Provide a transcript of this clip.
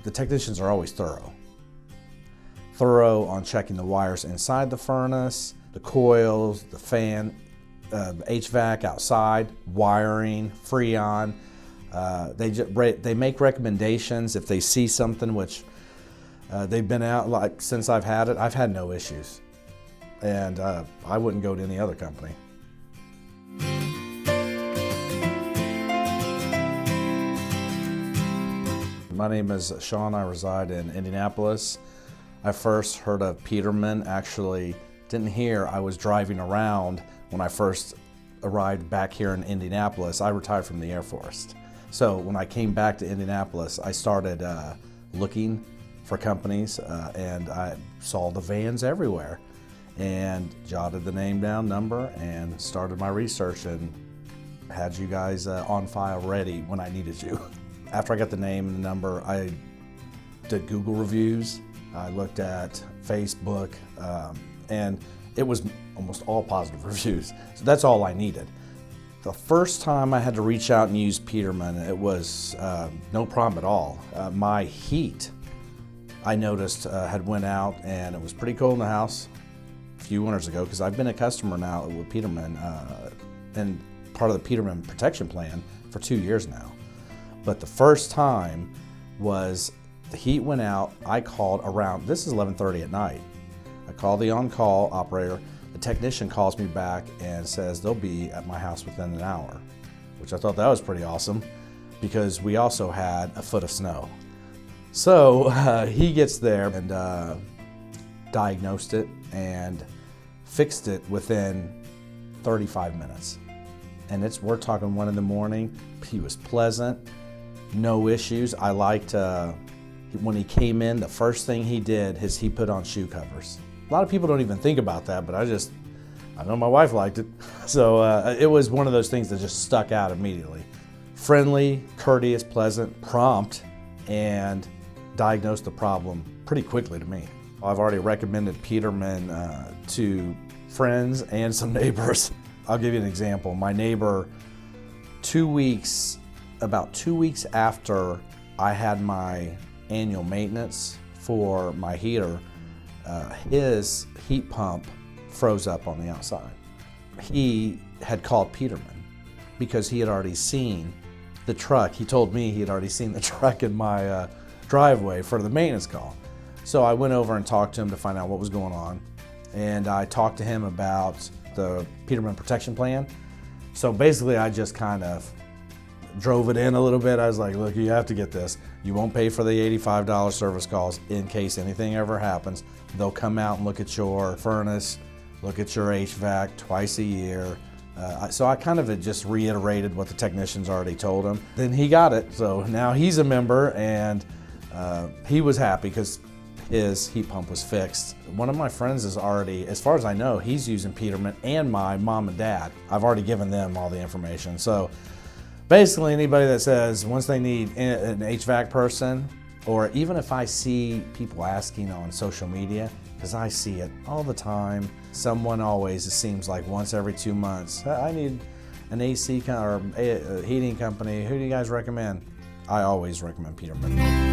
the technicians are always thorough. Thorough on checking the wires inside the furnace, the coils, the fan, the HVAC outside, wiring, Freon. They make recommendations if they see something, which they've been out, like since I've had it, I've had no issues. And I wouldn't go to any other company. My name is Shawn. I reside in Indianapolis. I first heard of Peterman, actually didn't hear. I was driving around when I first arrived back here in Indianapolis. I retired from the Air Force. So when I came back to Indianapolis, I started looking for companies and I saw the vans everywhere and jotted the name down, number, and started my research and had you guys on file ready when I needed you. After I got the name and the number, I did Google reviews. I looked at Facebook, and it was almost all positive reviews. So that's all I needed. The first time I had to reach out and use Peterman, it was no problem at all. My heat, I noticed, had went out, and it was pretty cold in the house a few winters ago, because I've been a customer now with Peterman and part of the Peterman protection plan for 2 years now. But the first time was the heat went out. I called around, this is 11:30 at night. I called the on-call operator. The technician calls me back and says they'll be at my house within an hour, which I thought that was pretty awesome because we also had a foot of snow. So he gets there and diagnosed it and fixed it within 35 minutes. And we're talking 1 in the morning. He was pleasant, no issues. I liked, when he came in, the first thing he did is he put on shoe covers. A lot of people don't even think about that, but I know my wife liked it. So it was one of those things that just stuck out immediately. Friendly, courteous, pleasant, prompt, and diagnosed the problem pretty quickly to me. I've already recommended Peterman to friends and some neighbors. I'll give you an example. My neighbor, about 2 weeks after I had my annual maintenance for my heater, his heat pump froze up on the outside. He had called Peterman because he had already seen the truck. He told me he had already seen the truck in my driveway for the maintenance call. So I went over and talked to him to find out what was going on. And I talked to him about the Peterman protection plan. So basically I just kind of drove it in a little bit. I was like, look, you have to get this. You won't pay for the $85 service calls in case anything ever happens. They'll come out and look at your furnace, look at your HVAC twice a year. So I kind of had just reiterated what the technicians already told him. Then he got it, so now he's a member, and he was happy because his heat pump was fixed. One of my friends is already, as far as I know, he's using Peterman, and my mom and dad. I've already given them all the information. So basically anybody that says once they need an HVAC person, or even if I see people asking on social media, because I see it all the time, someone always, it seems like once every 2 months, I need an AC or a heating company, who do you guys recommend? I always recommend Peterman.